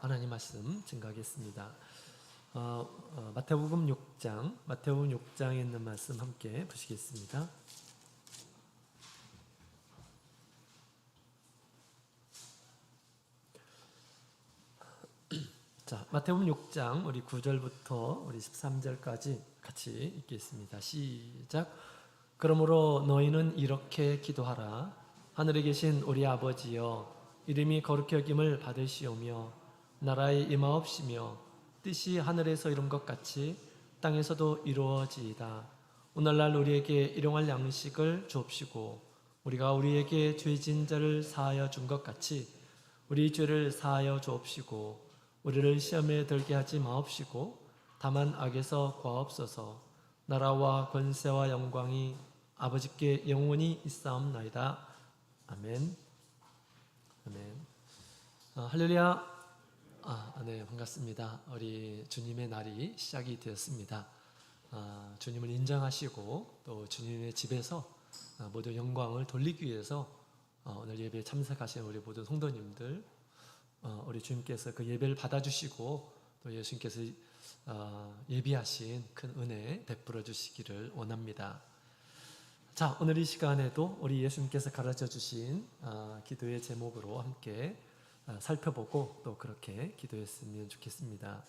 하나님 말씀 증거하겠습니다. 마태복음 6장에 있는 말씀 함께 보시겠습니다. 자, 마태복음 6장 우리 9절부터 우리 13절까지 같이 읽겠습니다. 시작. 그러므로 너희는 이렇게 기도하라. 하늘에 계신 우리 아버지여, 이름이 거룩히 여김을 받으시오며 나라의 임하옵시며 뜻이 하늘에서 이룬 것 같이 땅에서도 이루어지이다. 오늘날 우리에게 일용할 양식을 주옵시고 우리가 우리에게 죄진 자를 사하여 준 것 같이 우리 죄를 사하여 주옵시고 우리를 시험에 들게 하지 마옵시고 다만 악에서 구하옵소서. 나라와 권세와 영광이 아버지께 영원히 있사옵나이다. 아멘. 아멘. 할렐루야. 네, 반갑습니다. 우리 주님의 날이 시작이 되었습니다. 주님을 인정하시고 또 주님의 집에서 모두 영광을 돌리기 위해서 오늘 예배에 참석하신 우리 모든 성도님들, 우리 주님께서 그 예배를 받아주시고 또 예수님께서 예비하신 큰 은혜 베풀어 주시기를 원합니다. 자, 오늘 이 시간에도 우리 예수님께서 가르쳐 주신 기도의 제목으로 함께 살펴보고 또 그렇게 기도했으면 좋겠습니다.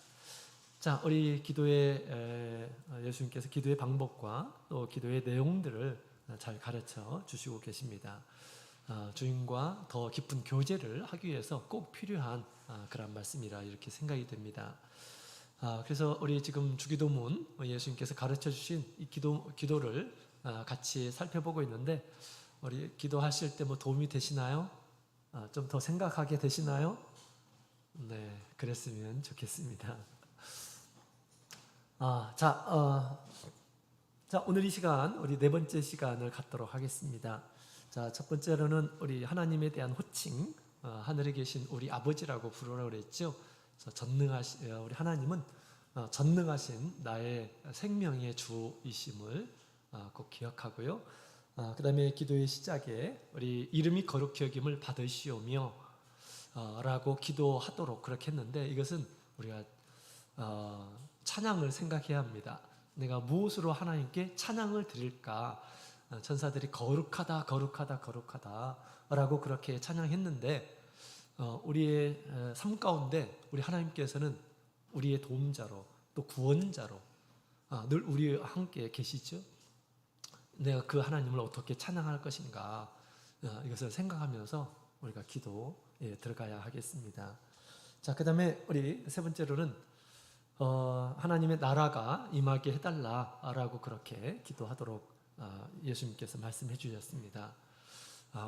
자, 우리 기도의 예수님께서 기도의 방법과 또 기도의 내용들을 잘 가르쳐 주시고 계십니다. 주님과 더 깊은 교제를 하기 위해서 꼭 필요한 그런 말씀이라 이렇게 생각이 됩니다. 그래서 우리 지금 주기도문 예수님께서 가르쳐 주신 이 기도를 같이 살펴보고 있는데, 우리 기도하실 때 뭐 도움이 되시나요? 좀 더 생각하게 되시나요? 네, 그랬으면 좋겠습니다. 자, 오늘 이 시간 우리 네 번째 시간을 갖도록 하겠습니다. 자, 첫 번째로는 우리 하나님에 대한 호칭, 하늘에 계신 우리 아버지라고 부르라고 그랬죠. 그래서 우리 하나님은 전능하신 나의 생명의 주이심을 꼭 기억하고요. 그 다음에 기도의 시작에 우리 이름이 거룩히 여김을 받으시오며 라고 기도하도록 그렇게 했는데, 이것은 우리가 찬양을 생각해야 합니다. 내가 무엇으로 하나님께 찬양을 드릴까? 천사들이 거룩하다 거룩하다 거룩하다 라고 그렇게 찬양했는데, 우리의 삶 가운데 우리 하나님께서는 우리의 도움자로 또 구원자로 늘 우리와 함께 계시죠. 내가 그 하나님을 어떻게 찬양할 것인가, 이것을 생각하면서 우리가 기도에 들어가야 하겠습니다. 자, 그 다음에 우리 세 번째로는 하나님의 나라가 임하게 해달라라고 그렇게 기도하도록 예수님께서 말씀해 주셨습니다.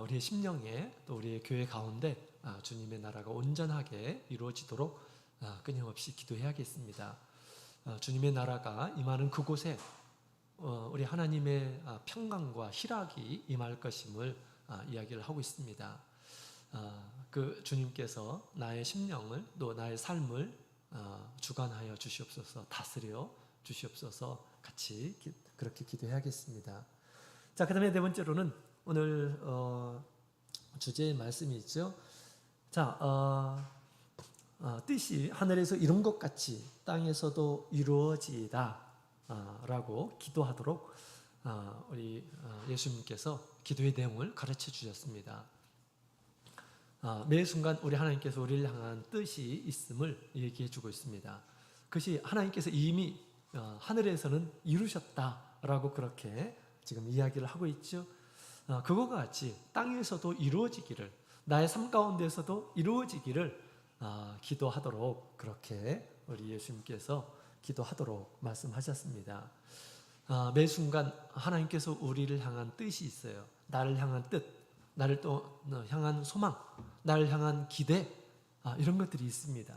우리의 심령에 또 우리의 교회 가운데 주님의 나라가 온전하게 이루어지도록 끊임없이 기도해야겠습니다. 주님의 나라가 임하는 그곳에 우리 하나님의 평강과 희락이 임할 것임을 이야기를 하고 있습니다. 그 주님께서 나의 심령을 또 나의 삶을 주관하여 주시옵소서, 다스려 주시옵소서, 같이 그렇게 기도해야겠습니다. 자, 그 다음에 네 번째로는 오늘 주제의 말씀이 있죠. 자, 뜻이 하늘에서 이룬 것 같이 땅에서도 이루어지이다 라고 기도하도록 우리 예수님께서 기도의 내용을 가르쳐 주셨습니다. 매 순간 우리 하나님께서 우리를 향한 뜻이 있음을 얘기해 주고 있습니다. 그것이 하나님께서 이미 하늘에서는 이루셨다라고 그렇게 지금 이야기를 하고 있죠. 그것과 같이 땅에서도 이루어지기를, 나의 삶 가운데서도 이루어지기를 기도하도록 그렇게 우리 예수님께서 기도하도록 말씀하셨습니다. 매 순간 하나님께서 우리를 향한 뜻이 있어요. 나를 향한 뜻, 나를 또 향한 소망, 나를 향한 기대, 이런 것들이 있습니다.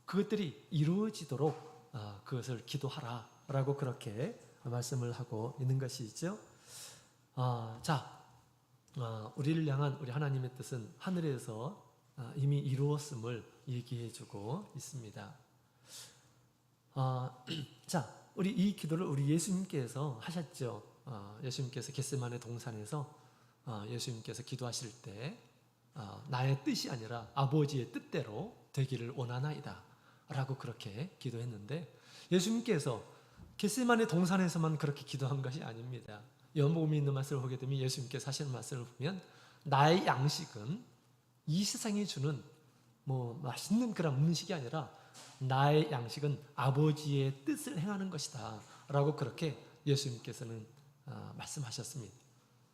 그것들이 이루어지도록 그것을 기도하라 라고 그렇게 말씀을 하고 있는 것이죠. 자, 우리를 향한 우리 하나님의 뜻은 하늘에서 이미 이루었음을 얘기해 주고 있습니다. 자, 우리 이 기도를 우리 예수님께서 하셨죠. 예수님께서 겟세마네 동산에서 예수님께서 기도하실 때 나의 뜻이 아니라 아버지의 뜻대로 되기를 원하나이다 라고 그렇게 기도했는데, 예수님께서 겟세마네 동산에서만 그렇게 기도한 것이 아닙니다. 요한복음에 있는 말씀을 보게 되면 예수님께서 하시는 말씀을 보면 나의 양식은 이 세상이 주는 뭐 맛있는 그런 음식이 아니라 나의 양식은 아버지의 뜻을 행하는 것이다 라고 그렇게 예수님께서는 말씀하셨습니다.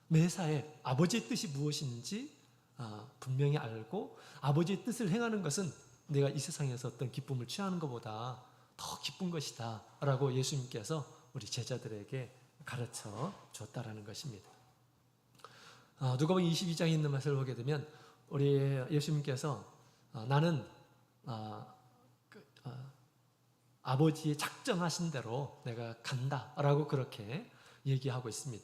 매사에 아버지의 뜻이 무엇인지 분명히 알고 아버지의 뜻을 행하는 것은 내가 이 세상에서 어떤 기쁨을 취하는 것보다 더 기쁜 것이다 라고 예수님께서 우리 제자들에게 가르쳐 줬다라는 것입니다. 누가복음 22장에 있는 말씀을 보게 되면 우리 예수님께서 나는 아버지의 작정하신 대로 내가 간다 라고 그렇게 얘기하고 있습니다.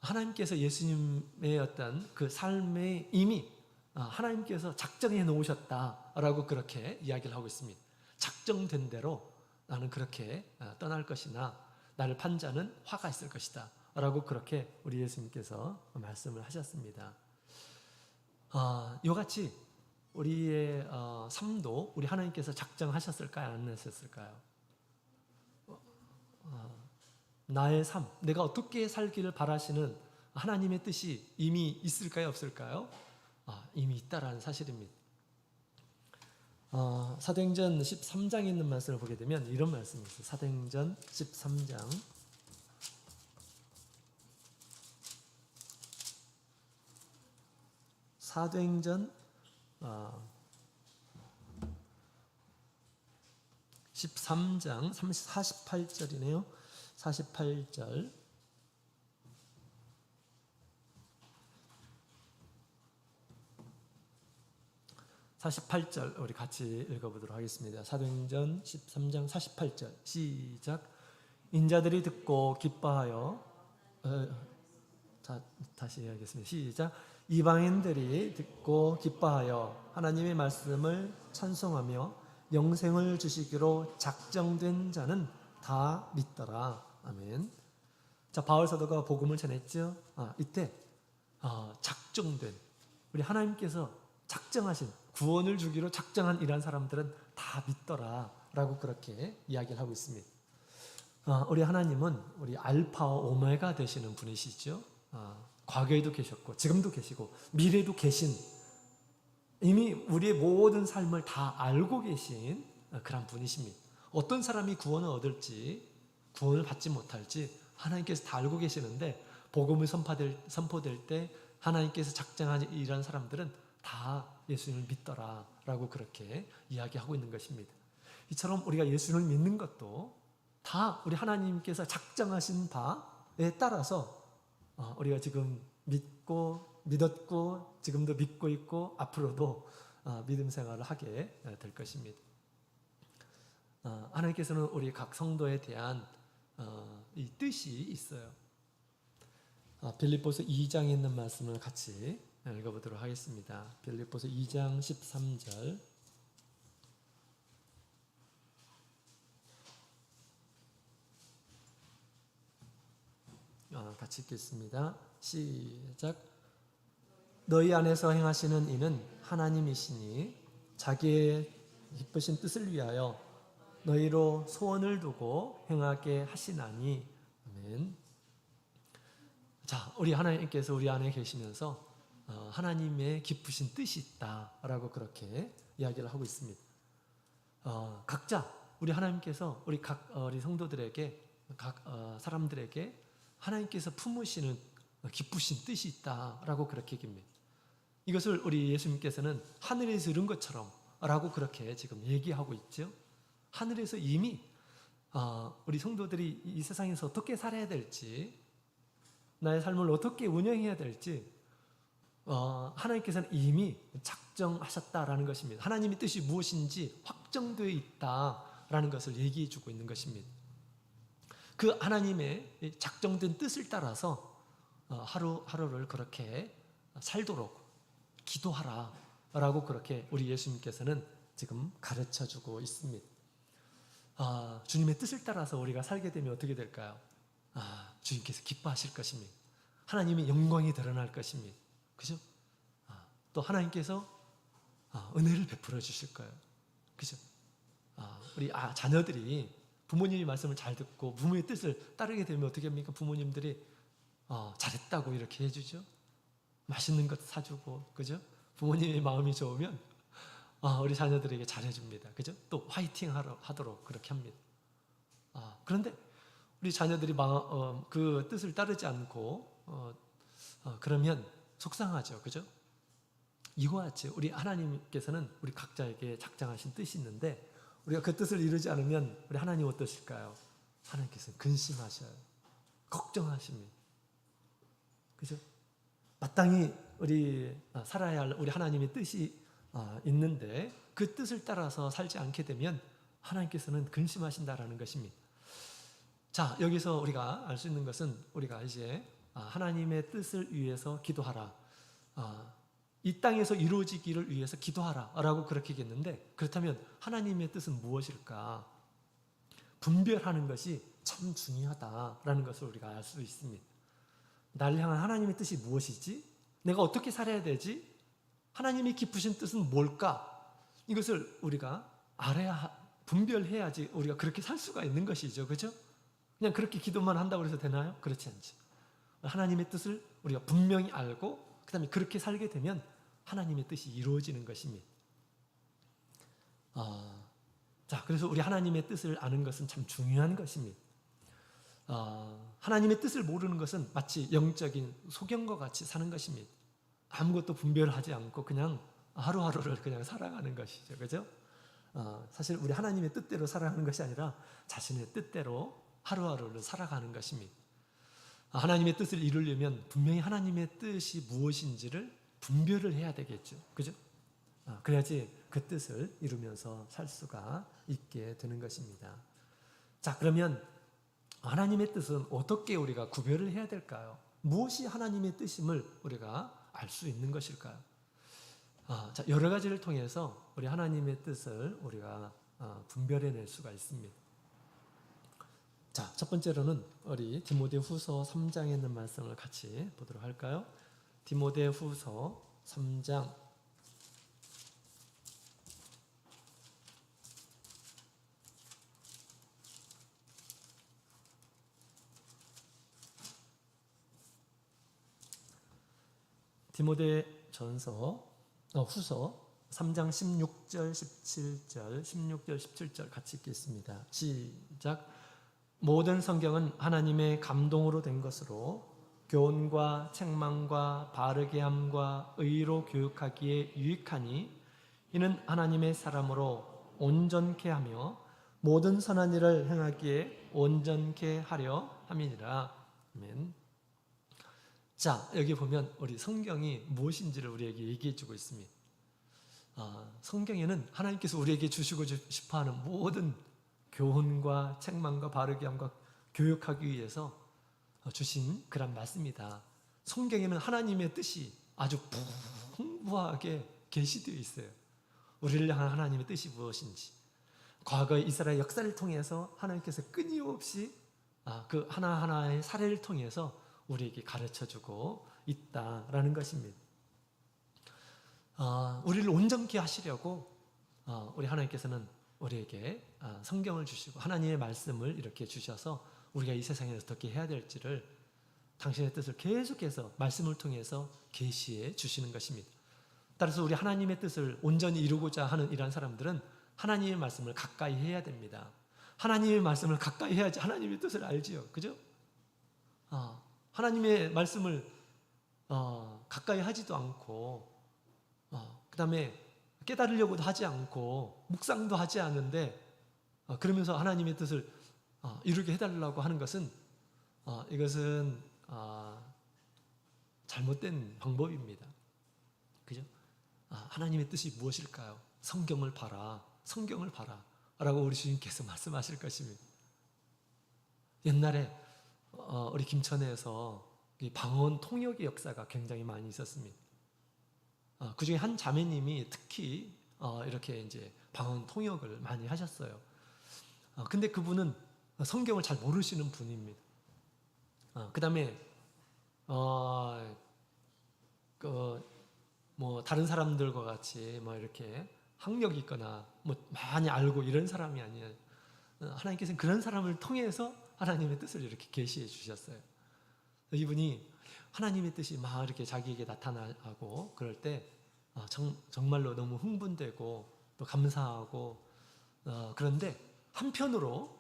하나님께서 예수님의 어떤 그 삶에 이미 하나님께서 작정해 놓으셨다라고 그렇게 이야기를 하고 있습니다. 작정된 대로 나는 그렇게 떠날 것이나 나를 판자는 화가 있을 것이다 라고 그렇게 우리 예수님께서 말씀을 하셨습니다. 이같이 우리의 삶도 우리 하나님께서 작정하셨을까요? 안 하셨을까요? 나의 삶, 내가 어떻게 살기를 바라시는 하나님의 뜻이 이미 있을까요? 없을까요? 이미 있다라는 사실입니다. 사도행전 13장에 있는 말씀을 보게 되면 이런 말씀이 있어요. 사도행전 13장 사도행전 13장 48절이네요. 48절 48절 우리 같이 읽어보도록 하겠습니다. 사도행전 13장 48절 시작. 인자들이 듣고 기뻐하여 다시 해야겠습니다. 시작. 이방인들이 듣고 기뻐하여 하나님의 말씀을 찬송하며 영생을 주시기로 작정된 자는 다 믿더라. 아멘. 자, 바울 사도가 복음을 전했죠. 이때 작정된 우리 하나님께서 작정하신 구원을 주기로 작정한 이런 사람들은 다 믿더라 라고 그렇게 이야기를 하고 있습니다. 우리 하나님은 우리 알파와 오메가 되시는 분이시죠. 과거에도 계셨고 지금도 계시고 미래도 계신, 이미 우리의 모든 삶을 다 알고 계신 그런 분이십니다. 어떤 사람이 구원을 얻을지 구원을 받지 못할지 하나님께서 다 알고 계시는데, 복음을 선포될 때 하나님께서 작정한 이런 사람들은 다 예수님을 믿더라 라고 그렇게 이야기하고 있는 것입니다. 이처럼 우리가 예수님을 믿는 것도 다 우리 하나님께서 작정하신 바에 따라서 우리가 지금 믿었고 지금도 믿고 있고 앞으로도 믿음 생활을 하게 될 것입니다. 하나님께서는 우리 각 성도에 대한 이 뜻이 있어요. 빌립보서 2장에 있는 말씀을 같이 읽어보도록 하겠습니다. 빌립보서 2장 13절 같이 읽겠습니다. 시작. 너희 안에서 행하시는 이는 하나님이시니 자기의 기쁘신 뜻을 위하여 너희로 소원을 두고 행하게 하시나니. 아멘. 자, 우리 하나님께서 우리 안에 계시면서 하나님의 기쁘신 뜻이 있다라고 그렇게 이야기를 하고 있습니다. 각자 우리 하나님께서 우리 성도들에게 각 사람들에게 하나님께서 품으시는 기쁘신 뜻이 있다라고 그렇게 얘기합니다. 이것을 우리 예수님께서는 하늘에서 이룬 것처럼 라고 그렇게 지금 얘기하고 있죠. 하늘에서 이미 우리 성도들이 이 세상에서 어떻게 살아야 될지, 나의 삶을 어떻게 운영해야 될지 하나님께서는 이미 작정하셨다라는 것입니다. 하나님의 뜻이 무엇인지 확정되어 있다라는 것을 얘기해 주고 있는 것입니다. 그 하나님의 작정된 뜻을 따라서 하루하루를 그렇게 살도록 기도하라 라고 그렇게 우리 예수님께서는 지금 가르쳐 주고 있습니다. 주님의 뜻을 따라서 우리가 살게 되면 어떻게 될까요? 주님께서 기뻐하실 것입니다. 하나님의 영광이 드러날 것입니다. 그죠? 또 하나님께서 은혜를 베풀어 주실 거예요. 그죠? 우리 자녀들이 부모님의 말씀을 잘 듣고 부모의 뜻을 따르게 되면 어떻게 합니까? 부모님들이 잘했다고 이렇게 해주죠. 맛있는 것 사주고, 그죠? 부모님의 마음이 좋으면 우리 자녀들에게 잘해줍니다. 그죠? 또 화이팅 하도록 그렇게 합니다. 그런데 우리 자녀들이 그 뜻을 따르지 않고 그러면 속상하죠. 그죠? 이와 같이 우리 하나님께서는 우리 각자에게 작정하신 뜻이 있는데 우리가 그 뜻을 이루지 않으면 우리 하나님 어떠실까요? 하나님께서는 근심하셔요. 걱정하십니다. 그죠? 마땅히 우리 살아야 할 우리 하나님의 뜻이 있는데 그 뜻을 따라서 살지 않게 되면 하나님께서는 근심하신다라는 것입니다. 자, 여기서 우리가 알 수 있는 것은 우리가 이제 하나님의 뜻을 위해서 기도하라. 이 땅에서 이루어지기를 위해서 기도하라 라고 그렇게 얘기했는데 그렇다면 하나님의 뜻은 무엇일까? 분별하는 것이 참 중요하다라는 것을 우리가 알 수 있습니다. 나를 향한 하나님의 뜻이 무엇이지? 내가 어떻게 살아야 되지? 하나님이 깊으신 뜻은 뭘까? 이것을 우리가 알아야, 분별해야지 우리가 그렇게 살 수가 있는 것이죠. 그죠? 그냥 그렇게 기도만 한다고 해서 되나요? 그렇지 않죠. 하나님의 뜻을 우리가 분명히 알고 그 다음에 그렇게 살게 되면 하나님의 뜻이 이루어지는 것입니다. 자, 그래서 우리 하나님의 뜻을 아는 것은 참 중요한 것입니다. 하나님의 뜻을 모르는 것은 마치 영적인 소경과 같이 사는 것입니다. 아무것도 분별하지 않고 그냥 하루하루를 그냥 살아가는 것이죠. 그죠? 사실 우리 하나님의 뜻대로 살아가는 것이 아니라 자신의 뜻대로 하루하루를 살아가는 것입니다. 하나님의 뜻을 이루려면 분명히 하나님의 뜻이 무엇인지를 분별을 해야 되겠죠. 그죠? 그래야지 그 뜻을 이루면서 살 수가 있게 되는 것입니다. 자, 그러면 하나님의 뜻은 어떻게 우리가 구별을 해야 될까요? 무엇이 하나님의 뜻임을 우리가 알 수 있는 것일까요? 자, 여러 가지를 통해서 우리 하나님의 뜻을 우리가 분별해낼 수가 있습니다. 자, 첫 번째로는 우리 디모데후서 3장에 있는 말씀을 같이 보도록 할까요? 디모데후서 3장 후서 3장 16절, 17절, 16절, 17절 같이 읽겠습니다. 시작. 모든 성경은 하나님의 감동으로 된 것으로 교훈과 책망과 바르게 함과 의로 교육하기에 유익하니 이는 하나님의 사람으로 온전케 하며 모든 선한 일을 행하기에 온전케 하려 함이니라. 아멘. 자, 여기 보면 우리 성경이 무엇인지를 우리에게 얘기해 주고 있습니다. 성경에는 하나님께서 우리에게 주시고 싶어하는 모든 교훈과 책망과 바르게 함과 교육하기 위해서 주신 그런 말씀이다. 성경에는 하나님의 뜻이 아주 풍부하게 계시되어 있어요. 우리를 향한 하나님의 뜻이 무엇인지, 과거의 이스라엘 역사를 통해서 하나님께서 끊임없이 그 하나하나의 사례를 통해서 우리에게 가르쳐주고 있다라는 것입니다. 우리를 온전케 하시려고 우리 하나님께서는 우리에게 성경을 주시고 하나님의 말씀을 이렇게 주셔서 우리가 이 세상에서 어떻게 해야 될지를 당신의 뜻을 계속해서 말씀을 통해서 계시해 주시는 것입니다. 따라서 우리 하나님의 뜻을 온전히 이루고자 하는 이러한 사람들은 하나님의 말씀을 가까이 해야 됩니다. 하나님의 말씀을 가까이 해야지 하나님의 뜻을 알지요. 그죠? 하나님의 말씀을 가까이 하지도 않고 그 다음에 깨달으려고도 하지 않고 묵상도 하지 않는데 그러면서 하나님의 뜻을 이루게 해달라고 하는 것은 이것은 잘못된 방법입니다. 그죠? 하나님의 뜻이 무엇일까요? 성경을 봐라, 성경을 봐라 라고 우리 주님께서 말씀하실 것입니다. 옛날에 우리 김천에서 방언 통역의 역사가 굉장히 많이 있었습니다. 그 중에 한 자매님이 특히 이렇게 이제 방언 통역을 많이 하셨어요. 근데 그분은 성경을 잘 모르시는 분입니다. 그 다음에 뭐 다른 사람들과 같이 뭐 이렇게 학력이 있거나 뭐 많이 알고 이런 사람이 아니에요. 하나님께서는 그런 사람을 통해서 하나님의 뜻을 이렇게 계시해 주셨어요. 이분이 하나님의 뜻이 막 이렇게 자기에게 나타나고 그럴 때 정말로 너무 흥분되고 또 감사하고 그런데 한편으로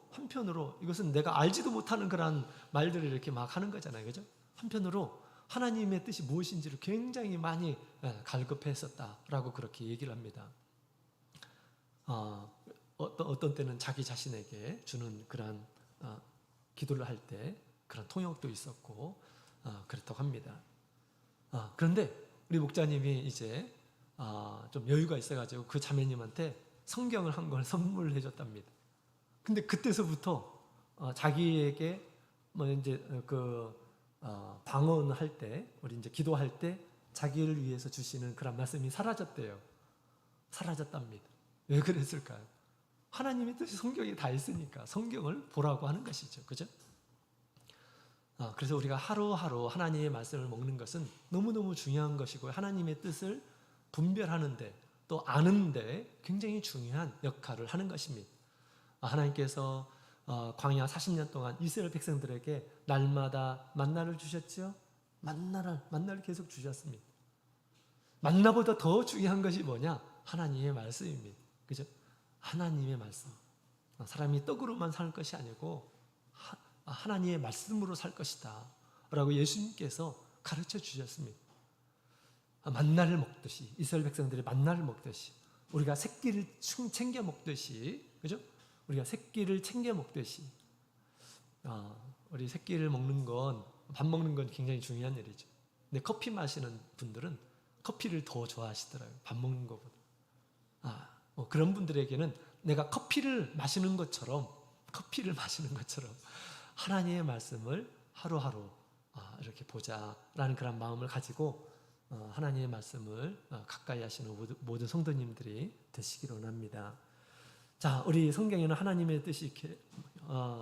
이것은 내가 알지도 못하는 그런 말들을 이렇게 막 하는 거잖아요. 그죠? 한편으로 하나님의 뜻이 무엇인지를 굉장히 많이 갈급했었다라고 그렇게 얘기를 합니다. 어떤 때는 자기 자신에게 주는 그런 기도를 할 때 그런 통역도 있었고 그렇다고 합니다. 그런데 우리 목자님이 이제 좀 여유가 있어가지고 그 자매님한테 성경을 한 권 선물해 줬답니다. 근데 그때서부터 자기에게 뭐 이제 방언할 때 우리 이제 기도할 때 자기를 위해서 주시는 그런 말씀이 사라졌대요. 사라졌답니다. 왜 그랬을까요? 하나님의 뜻이 성경에 다 있으니까 성경을 보라고 하는 것이죠. 그죠? 그래서 우리가 하루하루 하나님의 말씀을 먹는 것은 너무너무 중요한 것이고 하나님의 뜻을 분별하는데 또 아는데 굉장히 중요한 역할을 하는 것입니다. 하나님께서 광야 40년 동안 이스라엘 백성들에게 날마다 만나를 주셨죠? 만나를 계속 주셨습니다. 만나보다 더 중요한 것이 뭐냐? 하나님의 말씀입니다. 그죠? 하나님의 말씀. 사람이 떡으로만 살 것이 아니고 하나님의 말씀으로 살 것이다 라고 예수님께서 가르쳐 주셨습니다. 만나를 먹듯이 이스라엘 백성들이 만나를 먹듯이 우리가 새끼를 챙겨 먹듯이 그죠? 우리가 새끼를 챙겨 먹듯이 우리 새끼를 먹는 건 밥 먹는 건 굉장히 중요한 일이죠. 근데 커피 마시는 분들은 커피를 더 좋아하시더라고요. 밥 먹는 것보다. 그런 분들에게는 내가 커피를 마시는 것처럼 하나님의 말씀을 하루하루 이렇게 보자라는 그런 마음을 가지고 하나님의 말씀을 가까이 하시는 모든 성도님들이 되시기를 원합니다. 자, 우리 성경에는 하나님의 뜻이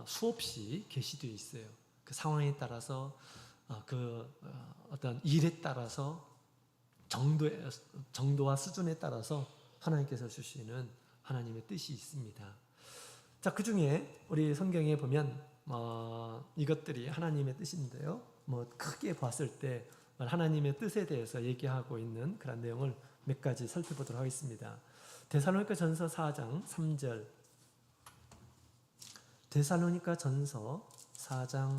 수없이 계시되어 있어요. 그 상황에 따라서 어떤 일에 따라서 정도와 수준에 따라서 하나님께서 주시는 하나님의 뜻이 있습니다. 자, 그 중에 우리 성경에 보면 이것들이 하나님의 뜻인데요. 크게 봤을 때 하나님의 뜻에 대해서 얘기하고 있는 그런 내용을 몇 가지 살펴보도록 하겠습니다. 데살로니가 전서 4장 3절. 데살로니가 전서 4장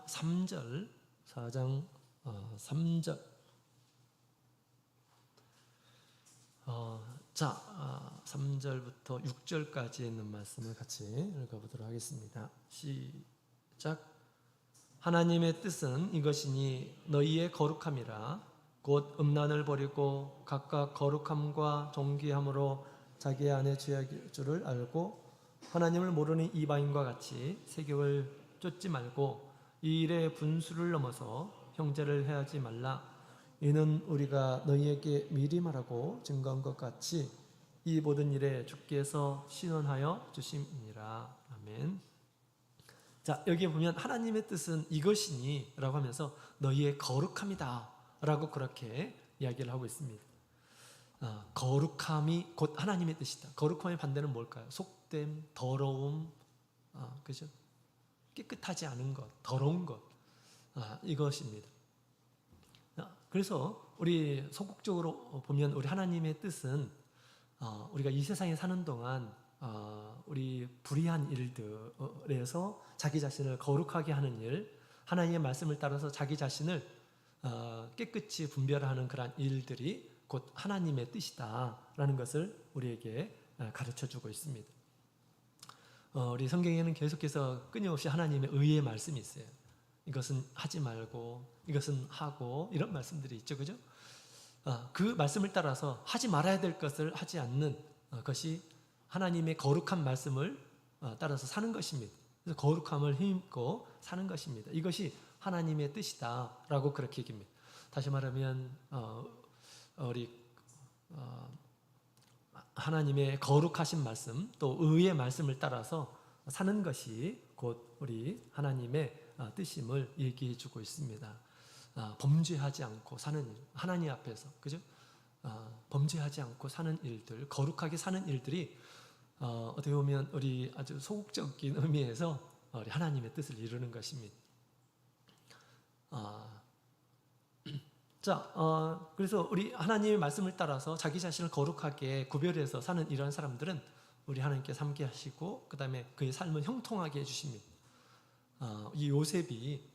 3절. 3절. 3절부터 6절까지 있는 말씀을 같이 읽어보도록 하겠습니다. 시작. 하나님의 뜻은 이것이니 너희의 거룩함이라 곧 음란을 버리고 각각 거룩함과 존귀함으로 자기 안에 죄악일 줄을 알고 하나님을 모르는 이방인과 같이 세격을 쫓지 말고 이 일에 분수를 넘어서 형제를 해하지 말라. 이는 우리가 너희에게 미리 말하고 증거한 것 같이 이 모든 일에 주께서 신원하여 주심이니라. 아멘. 자, 여기에 보면 하나님의 뜻은 이것이니 라고 하면서 너희의 거룩함이다 라고 그렇게 이야기를 하고 있습니다. 거룩함이 곧 하나님의 뜻이다. 거룩함의 반대는 뭘까요? 속됨, 더러움, 그죠? 깨끗하지 않은 것, 더러운 것, 이것입니다. 그래서 우리 소극적으로 보면 우리 하나님의 뜻은 우리가 이 세상에 사는 동안 우리 불의한 일들에서 자기 자신을 거룩하게 하는 일, 하나님의 말씀을 따라서 자기 자신을 깨끗이 분별하는 그런 일들이 곧 하나님의 뜻이다라는 것을 우리에게 가르쳐주고 있습니다. 우리 성경에는 계속해서 끊임없이 하나님의 의의 말씀이 있어요. 이것은 하지 말고 이것은 하고 이런 말씀들이 있죠. 그죠? 그 말씀을 따라서 하지 말아야 될 것을 하지 않는 것이 하나님의 거룩한 말씀을 따라서 사는 것입니다. 그래서 거룩함을 힘입고 사는 것입니다. 이것이 하나님의 뜻이다라고 그렇게 얘기합니다. 다시 말하면 우리 하나님의 거룩하신 말씀 또 의의 말씀을 따라서 사는 것이 곧 우리 하나님의 뜻임을 얘기해 주고 있습니다. 범죄하지 않고 사는 일, 하나님 앞에서, 그죠? 범죄하지 않고 사는 일들, 거룩하게 사는 일들이 어떻게 보면 우리 아주 소극적인 의미에서 우리 하나님의 뜻을 이루는 것입니다. 그래서 우리 하나님의 말씀을 따라서 자기 자신을 거룩하게 구별해서 사는 이런 사람들은 우리 하나님께서 함께 하시고 그 다음에 그의 삶을 형통하게 해주십니다. 이 요셉이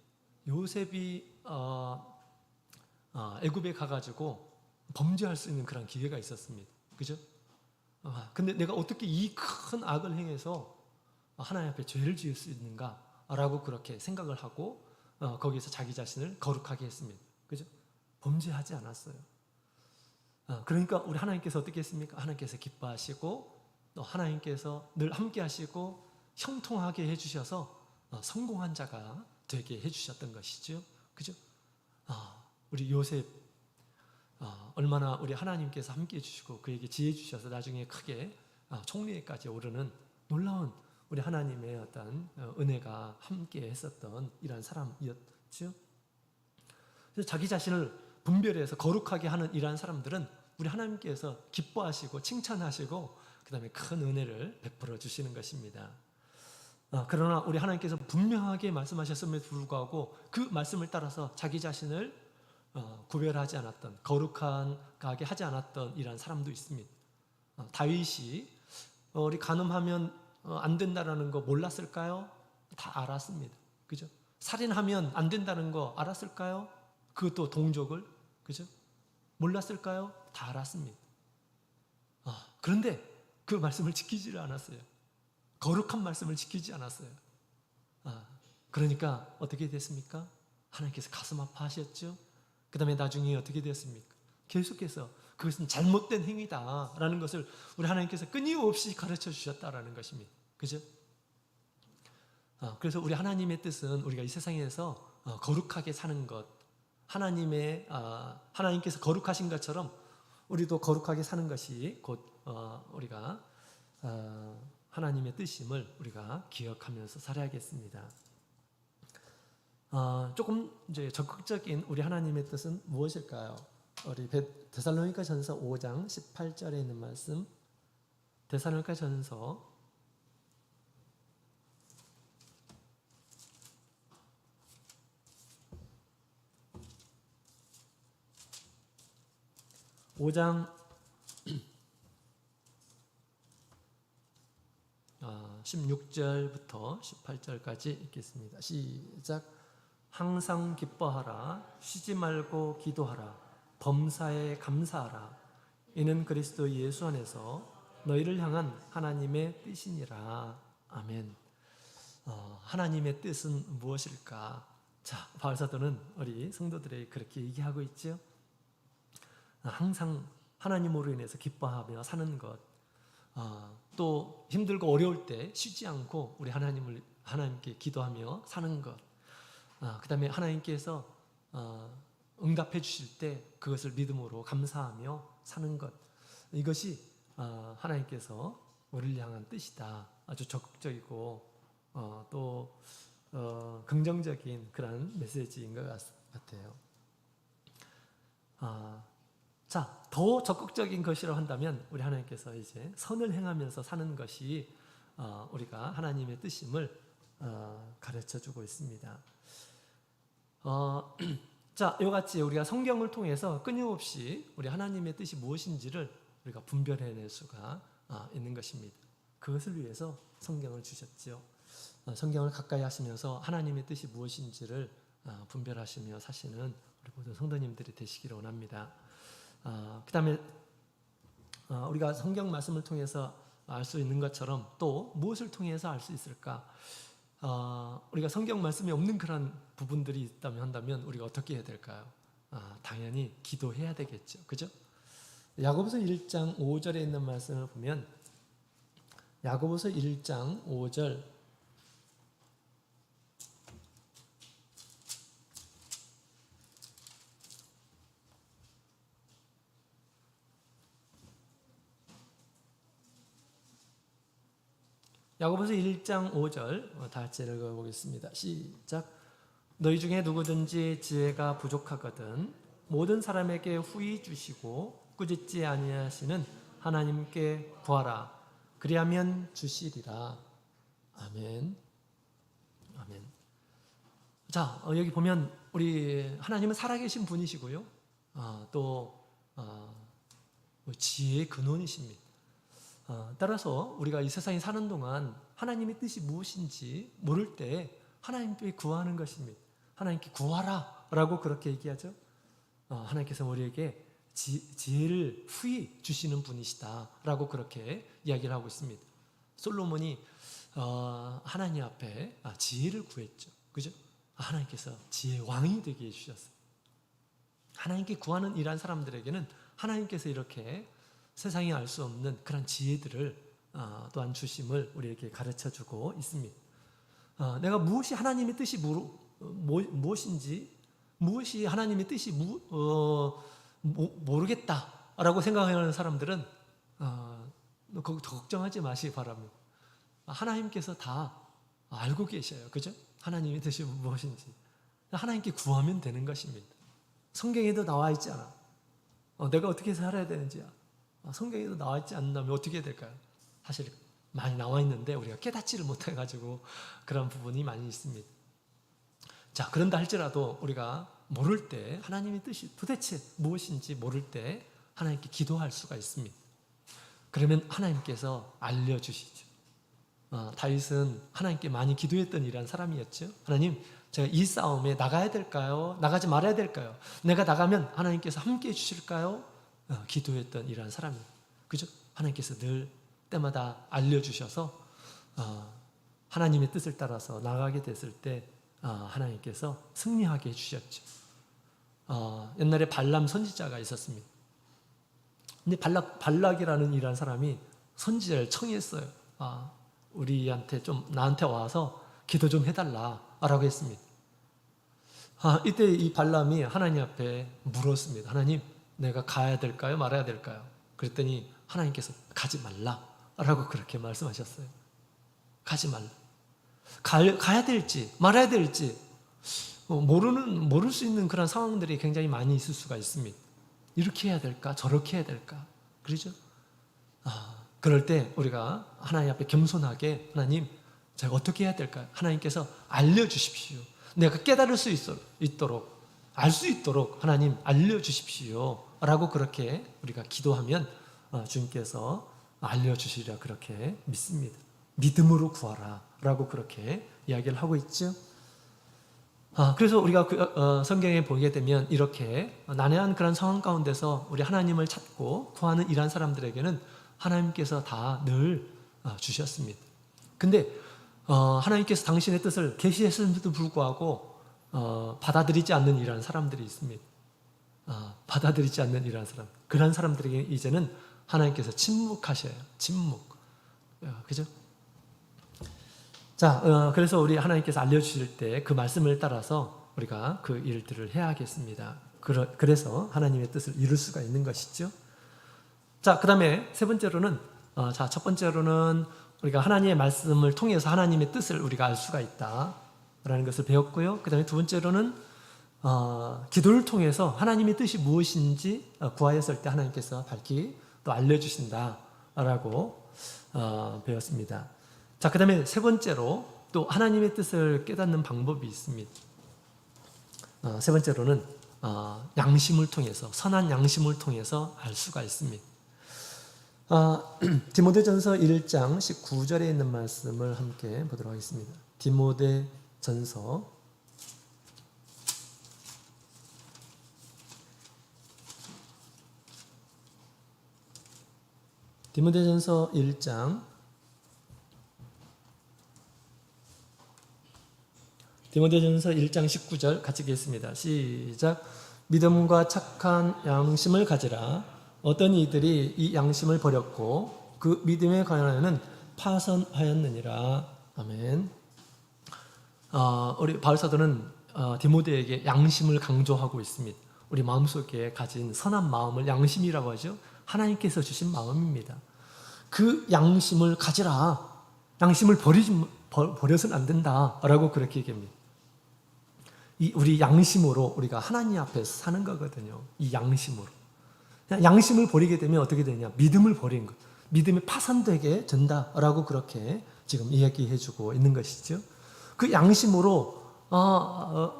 애굽에 가가지고 범죄할 수 있는 그런 기회가 있었습니다. 그죠? 근데 내가 어떻게 이 큰 악을 행해서 하나님 앞에 죄를 지을 수 있는가라고 그렇게 생각을 하고 거기서 자기 자신을 거룩하게 했습니다. 그죠? 범죄하지 않았어요. 그러니까 우리 하나님께서 어떻게 했습니까? 하나님께서 기뻐하시고 또 하나님께서 늘 함께 하시고 형통하게 해주셔서 성공한 자가 되게 해주셨던 것이죠. 그죠? 우리 요셉 얼마나 우리 하나님께서 함께 해주시고 그에게 지혜 주셔서 나중에 크게 총리에까지 오르는 놀라운 우리 하나님의 어떤 은혜가 함께 했었던 이러한 사람이었죠. 그래서 자기 자신을 분별해서 거룩하게 하는 이러한 사람들은 우리 하나님께서 기뻐하시고 칭찬하시고 그 다음에 큰 은혜를 베풀어 주시는 것입니다. 그러나 우리 하나님께서 분명하게 말씀하셨음에도 불구하고 그 말씀을 따라서 자기 자신을 구별하지 않았던, 거룩하게 하지 않았던 이러한 사람도 있습니다. 다윗이 우리 간음하면 안 된다는 거 몰랐을까요? 다 알았습니다. 그죠? 살인하면 안 된다는 거 알았을까요? 그것도 동족을, 그죠? 몰랐을까요? 다 알았습니다. 그런데 그 말씀을 지키지를 않았어요. 거룩한 말씀을 지키지 않았어요. 그러니까 어떻게 됐습니까? 하나님께서 가슴 아파하셨죠. 그 다음에 나중에 어떻게 되었습니까? 계속해서 그것은 잘못된 행위다라는 것을 우리 하나님께서 끊임없이 가르쳐 주셨다라는 것입니다. 그죠? 그래서 우리 하나님의 뜻은 우리가 이 세상에서 거룩하게 사는 것, 하나님께서 거룩하신 것처럼 우리도 거룩하게 사는 것이 곧 우리가 하나님의 뜻임을 우리가 기억하면서 살아야겠습니다. 조금 이제 적극적인 우리 하나님의 뜻은 무엇일까요? 우리 데살로니가 전서 5장 18절에 있는 말씀, 데살로니가 전서 5장 16절부터 18절까지 읽겠습니다. 시작. 항상 기뻐하라. 쉬지 말고 기도하라. 범사에 감사하라. 이는 그리스도 예수 안에서 너희를 향한 하나님의 뜻이니라. 아멘. 하나님의 뜻은 무엇일까? 자, 바울사도는 우리 성도들에게 그렇게 얘기하고 있죠. 항상 하나님으로 인해서 기뻐하며 사는 것, 또 힘들고 어려울 때 쉬지 않고 우리 하나님께 기도하며 사는 것, 그 다음에 하나님께서 응답해 주실 때 그것을 믿음으로 감사하며 사는 것, 이것이 하나님께서 우리를 향한 뜻이다. 아주 적극적이고 또 긍정적인 그런 메시지인 것 같아요. 자, 더 적극적인 것이라고 한다면 우리 하나님께서 이제 선을 행하면서 사는 것이 우리가 하나님의 뜻임을 가르쳐주고 있습니다. 자, 이와 같이 우리가 성경을 통해서 끊임없이 우리 하나님의 뜻이 무엇인지를 우리가 분별해낼 수가 있는 것입니다. 그것을 위해서 성경을 주셨죠. 성경을 가까이 하시면서 하나님의 뜻이 무엇인지를 분별하시며 사시는 우리 모든 성도님들이 되시기를 원합니다. 그 다음에 우리가 성경 말씀을 통해서 알 수 있는 것처럼 또 무엇을 통해서 알 수 있을까? 우리가 성경 말씀이 없는 그런 부분들이 있다면 한다면 우리가 어떻게 해야 될까요? 당연히 기도해야 되겠죠. 그죠? 야고보서 1장 5절에 있는 말씀을 보면 야고보서 1장 5절 야고보서 1장 5절 다 같이 읽어보겠습니다. 시작. 너희 중에 누구든지 지혜가 부족하거든 모든 사람에게 후히 주시고 꾸짖지 아니하시는 하나님께 구하라. 그리하면 주시리라. 아멘. 아멘. 자, 여기 보면 우리 하나님은 살아계신 분이시고요. 또 지혜의 근원이십니다. 따라서 우리가 이 세상에 사는 동안 하나님의 뜻이 무엇인지 모를 때 하나님께 구하는 것입니다. 하나님께 구하라 라고 그렇게 얘기하죠. 하나님께서 우리에게 지혜를 후히 주시는 분이시다 라고 그렇게 이야기를 하고 있습니다. 솔로몬이 하나님 앞에 지혜를 구했죠. 그죠? 하나님께서 지혜의 왕이 되게 해주셨어요. 하나님께 구하는 이러한 사람들에게는 하나님께서 이렇게 세상이 알 수 없는 그런 지혜들을 또한 주심을 우리에게 가르쳐주고 있습니다. 내가 무엇이 하나님의 뜻이 무엇인지, 무엇이 하나님의 뜻이 모르겠다라고 생각하는 사람들은 더 걱정하지 마시기 바랍니다. 하나님께서 다 알고 계셔요. 그죠? 하나님의 뜻이 무엇인지 하나님께 구하면 되는 것입니다. 성경에도 나와 있지 않아. 내가 어떻게 살아야 되는지야. 성경에도 나와 있지 않는다면 어떻게 해야 될까요? 사실 많이 나와 있는데 우리가 깨닫지를 못해가지고 그런 부분이 많이 있습니다. 자, 그런다 할지라도 우리가 모를 때 하나님의 뜻이 도대체 무엇인지 모를 때 하나님께 기도할 수가 있습니다. 그러면 하나님께서 알려주시죠. 다윗은 하나님께 많이 기도했던 이란 사람이었죠. 하나님, 제가 이 싸움에 나가야 될까요? 나가지 말아야 될까요? 내가 나가면 하나님께서 함께 해주실까요? 기도했던 이란 사람이에요. 그죠? 하나님께서 늘 때마다 알려주셔서 하나님의 뜻을 따라서 나가게 됐을 때 하나님께서 승리하게 해주셨죠. 옛날에 발람 선지자가 있었습니다. 근데 발락이라는 이란 사람이 선지자를 청했어요. 우리한테 좀 나한테 와서 기도 좀 해달라라고 했습니다. 이때 이 발람이 하나님 앞에 물었습니다. 하나님, 내가 가야 될까요? 말아야 될까요? 그랬더니 하나님께서 가지 말라라고 그렇게 말씀하셨어요. 가지 말라. 가야 될지 말아야 될지 모를 수 있는 그런 상황들이 굉장히 많이 있을 수가 있습니다. 이렇게 해야 될까? 저렇게 해야 될까? 그러죠? 그럴 때 우리가 하나님 앞에 겸손하게 하나님, 제가 어떻게 해야 될까요? 하나님께서 알려주십시오. 내가 깨달을 수 있도록 알 수 있도록 하나님 알려주십시오 라고 그렇게 우리가 기도하면 주님께서 알려주시리라 그렇게 믿습니다. 믿음으로 구하라 라고 그렇게 이야기를 하고 있죠. 그래서 우리가 성경에 보게 되면 이렇게 난해한 그런 상황 가운데서 우리 하나님을 찾고 구하는 이러한 사람들에게는 하나님께서 다 늘 주셨습니다. 근데 하나님께서 당신의 뜻을 계시했음에도 불구하고 받아들이지 않는 이러한 사람들이 있습니다. 받아들이지 않는 이러한 사람, 그런 사람들에게 이제는 하나님께서 침묵하셔요. 침묵. 그죠? 자, 그래서 우리 하나님께서 알려주실 때 그 말씀을 따라서 우리가 그 일들을 해야겠습니다. 그래서 하나님의 뜻을 이룰 수가 있는 것이죠. 자, 그 다음에 세 번째로는, 첫 번째로는 우리가 하나님의 말씀을 통해서 하나님의 뜻을 우리가 알 수가 있다라는 것을 배웠고요. 그 다음에 두 번째로는 기도를 통해서 하나님의 뜻이 무엇인지 구하였을 때 하나님께서 밝히 또 알려주신다라고 배웠습니다. 자, 그 다음에 세 번째로 또 하나님의 뜻을 깨닫는 방법이 있습니다. 세 번째로는 양심을 통해서, 선한 양심을 통해서 알 수가 있습니다. 디모데전서 1장 19절에 있는 말씀을 함께 보도록 하겠습니다. 디모데전서 1장 디모데전서 1장 19절 같이 읽겠습니다. 시작. 믿음과 착한 양심을 가지라. 어떤 이들이 이 양심을 버렸고 그 믿음에 관하여는 파선하였느니라. 아멘. 우리 바울 사도는 디모데에게 양심을 강조하고 있습니다. 우리 마음속에 가진 선한 마음을 양심이라고 하죠. 하나님께서 주신 마음입니다. 그 양심을 가지라. 양심을 버려서는 안 된다라고 그렇게 얘기합니다. 우리 양심으로 우리가 하나님 앞에서 사는 거거든요. 이 양심으로. 양심을 버리게 되면 어떻게 되냐? 믿음을 버린 것. 믿음이 파산되게 된다라고 그렇게 지금 이야기해주고 있는 것이죠. 그 양심으로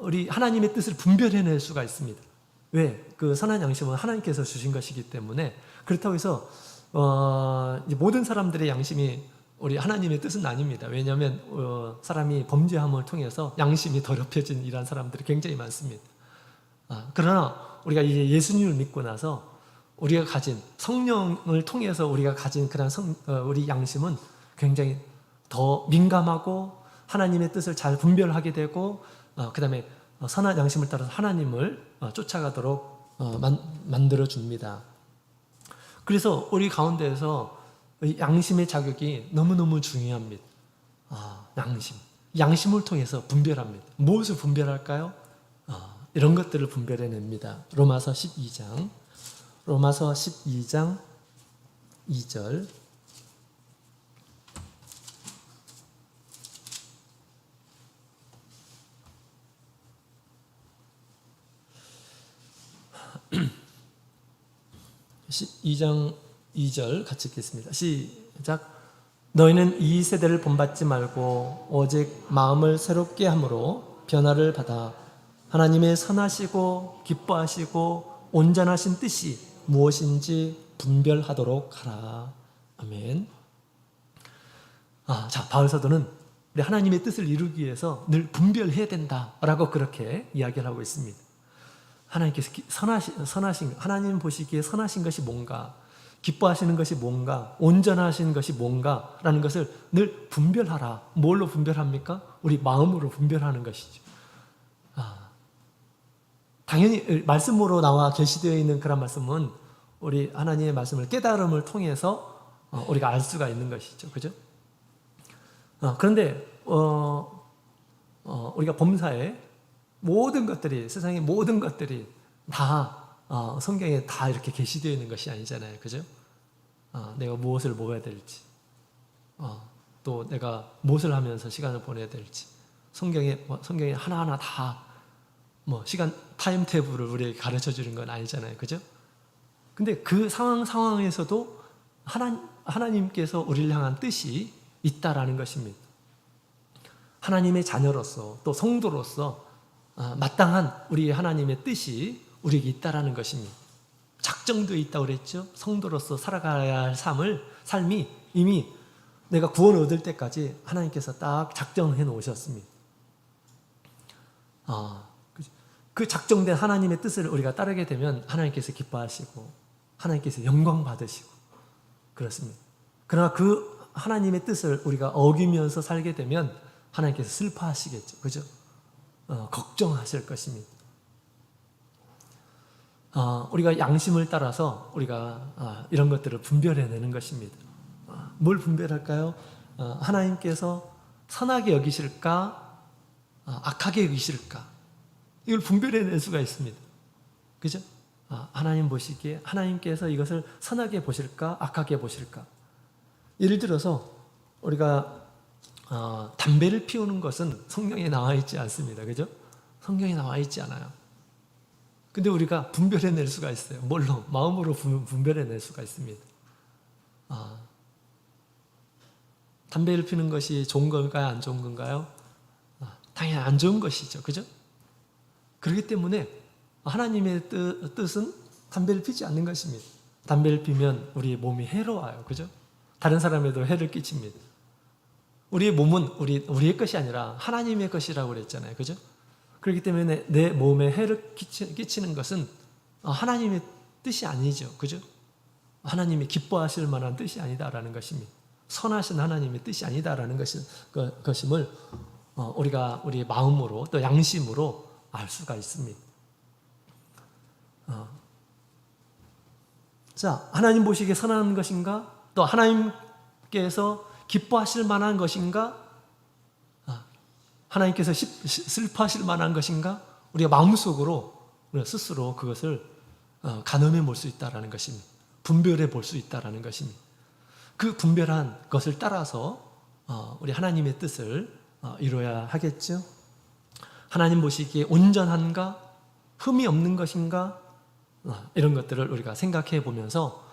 우리 하나님의 뜻을 분별해낼 수가 있습니다. 왜? 그 선한 양심은 하나님께서 주신 것이기 때문에. 그렇다고 해서 이제 모든 사람들의 양심이 우리 하나님의 뜻은 아닙니다. 왜냐하면 사람이 범죄함을 통해서 양심이 더럽혀진 이런 사람들이 굉장히 많습니다. 그러나 우리가 이제 예수님을 믿고 나서 우리가 가진 성령을 통해서 우리가 가진 그런 우리 양심은 굉장히 더 민감하고 하나님의 뜻을 잘 분별하게 되고 그 다음에 선한 양심을 따라서 하나님을 쫓아가도록 만들어 줍니다. 그래서 우리 가운데에서 양심의 자격이 너무너무 중요합니다. 양심을 통해서 분별합니다. 무엇을 분별할까요? 이런 것들을 분별해냅니다. 로마서 12장 2절 (12장 2절) 같이 읽겠습니다. 시작. 너희는 이 세대를 본받지 말고 오직 마음을 새롭게 함으로 변화를 받아 하나님의 선하시고 기뻐하시고 온전하신 뜻이 무엇인지 분별하도록 하라. 아멘. 자, 바울 사도는 우리 하나님의 뜻을 이루기 위해서 늘 분별해야 된다라고 그렇게 이야기를 하고 있습니다. 하나님께서 선하신 하나님 보시기에 선하신 것이 뭔가, 기뻐하시는 것이 뭔가, 온전하신 것이 뭔가라는 것을 늘 분별하라. 뭘로 분별합니까? 우리 마음으로 분별하는 것이죠. 당연히 말씀으로 나와 계시되어 있는 그런 말씀은 우리 하나님의 말씀을 깨달음을 통해서 우리가 알 수가 있는 것이죠. 그죠? 그런데 우리가 범사에 모든 것들이, 세상의 모든 것들이 다 성경에 다 이렇게 계시되어 있는 것이 아니잖아요. 그죠? 내가 무엇을 먹어야 될지, 또 내가 무엇을 하면서 시간을 보내야 될지, 성경에 하나하나 다 시간 타임테이블을 우리에게 가르쳐 주는 건 아니잖아요. 그죠? 근데 그 상황에서도 하나님께서 우리를 향한 뜻이 있다라는 것입니다. 하나님의 자녀로서 또 성도로서 마땅한 우리 하나님의 뜻이 우리에게 있다라는 것입니다. 작정되어 있다고 그랬죠. 성도로서 살아가야 할 삶이 이미 내가 구원을 얻을 때까지 하나님께서 딱 작정해 놓으셨습니다. 그 작정된 하나님의 뜻을 우리가 따르게 되면 하나님께서 기뻐하시고 하나님께서 영광 받으시고 그렇습니다. 그러나 그 하나님의 뜻을 우리가 어기면서 살게 되면 하나님께서 슬퍼하시겠죠. 그죠? 걱정하실 것입니다. 우리가 양심을 따라서 우리가 이런 것들을 분별해내는 것입니다. 뭘 분별할까요? 하나님께서 선하게 여기실까? 악하게 여기실까? 이걸 분별해낼 수가 있습니다. 그죠? 하나님 보시기에 하나님께서 이것을 선하게 보실까? 악하게 보실까? 예를 들어서 우리가 담배를 피우는 것은 성경에 나와 있지 않습니다. 그죠? 성경에 나와 있지 않아요. 근데 우리가 분별해낼 수가 있어요. 뭘로? 마음으로 분별해낼 수가 있습니다. 담배를 피우는 것이 좋은 건가요? 안 좋은 건가요? 당연히 안 좋은 것이죠. 그죠? 그렇기 때문에 하나님의 뜻은 담배를 피지 않는 것입니다. 담배를 피면 우리의 몸이 해로워요. 그죠? 다른 사람에도 해를 끼칩니다. 우리의 몸은 우리의 것이 아니라 하나님의 것이라고 그랬잖아요. 그죠? 그렇기 때문에 내 몸에 해를 끼치는 것은 하나님의 뜻이 아니죠. 그죠? 하나님이 기뻐하실 만한 뜻이 아니다라는 것입니다. 선하신 하나님의 뜻이 아니다라는 것임을 우리가 우리의 마음으로 또 양심으로 알 수가 있습니다. 자, 하나님 보시기에 선한 것인가? 또 하나님께서 기뻐하실 만한 것인가? 하나님께서 슬퍼하실 만한 것인가? 우리가 마음속으로 우리가 스스로 그것을 가늠해 볼 수 있다는 것입니다. 분별해 볼 수 있다는 것입니다. 그 분별한 것을 따라서 우리 하나님의 뜻을 이루어야 하겠죠. 하나님 보시기에 온전한가? 흠이 없는 것인가? 이런 것들을 우리가 생각해 보면서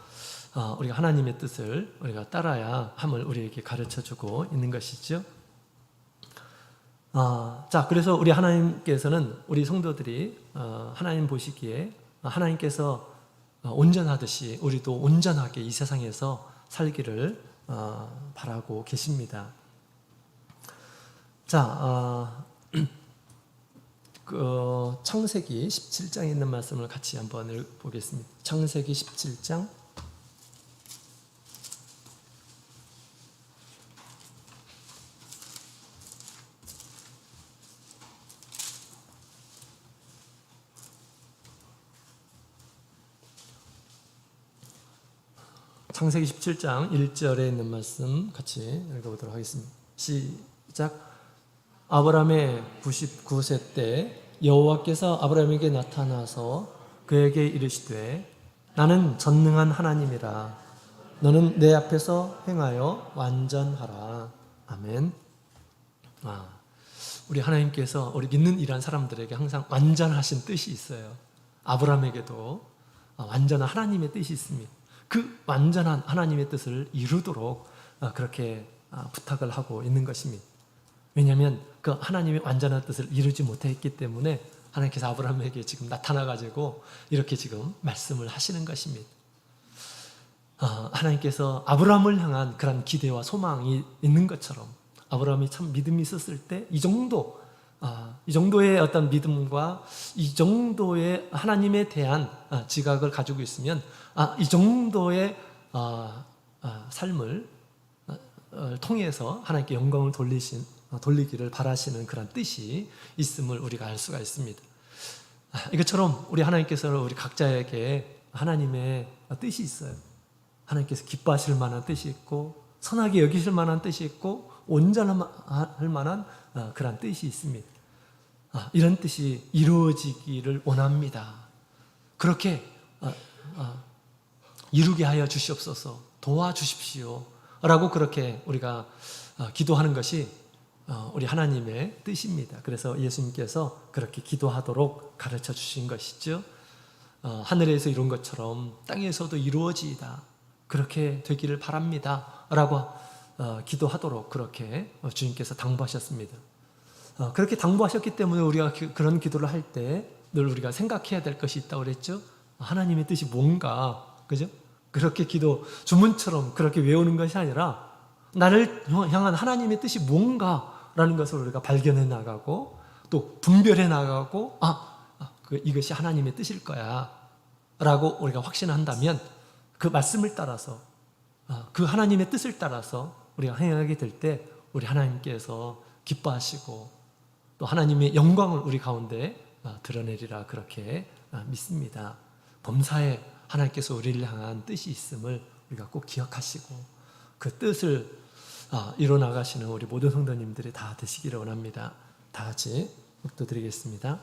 우리가 하나님의 뜻을 우리가 따라야 함을 우리에게 가르쳐주고 있는 것이죠. 자, 그래서 우리 하나님께서는 우리 성도들이 하나님 보시기에 하나님께서 온전하듯이 우리도 온전하게 이 세상에서 살기를 바라고 계십니다. 자, 창세기 17장에 있는 말씀을 같이 한번 읽어보겠습니다. 창세기 17장 창세기 17장 1절에 있는 말씀 같이 읽어보도록 하겠습니다. 시작. 아브라함의 99세 때 여호와께서 아브라함에게 나타나서 그에게 이르시되 나는 전능한 하나님이라 너는 내 앞에서 행하여 완전하라. 아멘. 우리 하나님께서 우리 믿는 이란 사람들에게 항상 완전하신 뜻이 있어요. 아브라함에게도 완전한 하나님의 뜻이 있습니다. 그 완전한 하나님의 뜻을 이루도록 그렇게 부탁을 하고 있는 것입니다. 왜냐하면 그 하나님의 완전한 뜻을 이루지 못했기 때문에 하나님께서 아브라함에게 지금 나타나가지고 이렇게 지금 말씀을 하시는 것입니다. 하나님께서 아브라함을 향한 그런 기대와 소망이 있는 것처럼 아브라함이 참 믿음이 있었을 때 이 정도의 어떤 믿음과 이 정도의 하나님에 대한 지각을 가지고 있으면 이 정도의 삶을 통해서 하나님께 영광을 돌리기를 바라시는 그런 뜻이 있음을 우리가 알 수가 있습니다. 이것처럼 우리 하나님께서는 우리 각자에게 하나님의 뜻이 있어요. 하나님께서 기뻐하실 만한 뜻이 있고 선하게 여기실 만한 뜻이 있고 온전할 만한 그런 뜻이 있습니다. 이런 뜻이 이루어지기를 원합니다. 그렇게 이루게 하여 주시옵소서, 도와주십시오 라고 그렇게 우리가 기도하는 것이 우리 하나님의 뜻입니다. 그래서 예수님께서 그렇게 기도하도록 가르쳐 주신 것이죠. 하늘에서 이룬 것처럼 땅에서도 이루어지이다, 그렇게 되기를 바랍니다 라고 기도하도록 그렇게 주님께서 당부하셨습니다. 그렇게 당부하셨기 때문에 우리가 그런 기도를 할 때 늘 우리가 생각해야 될 것이 있다고 그랬죠. 하나님의 뜻이 뭔가, 그죠? 그렇게 기도 주문처럼 그렇게 외우는 것이 아니라 나를 향한 하나님의 뜻이 뭔가라는 것을 우리가 발견해 나가고 또 분별해 나가고 이것이 하나님의 뜻일 거야 라고 우리가 확신한다면 그 말씀을 따라서 그 하나님의 뜻을 따라서 우리가 행하게 될 때 우리 하나님께서 기뻐하시고 또 하나님의 영광을 우리 가운데 드러내리라 그렇게 믿습니다. 범사에 하나님께서 우리를 향한 뜻이 있음을 우리가 꼭 기억하시고 그 뜻을 이뤄나가시는 우리 모든 성도님들이 다 되시기를 원합니다. 다 같이 기도드리겠습니다.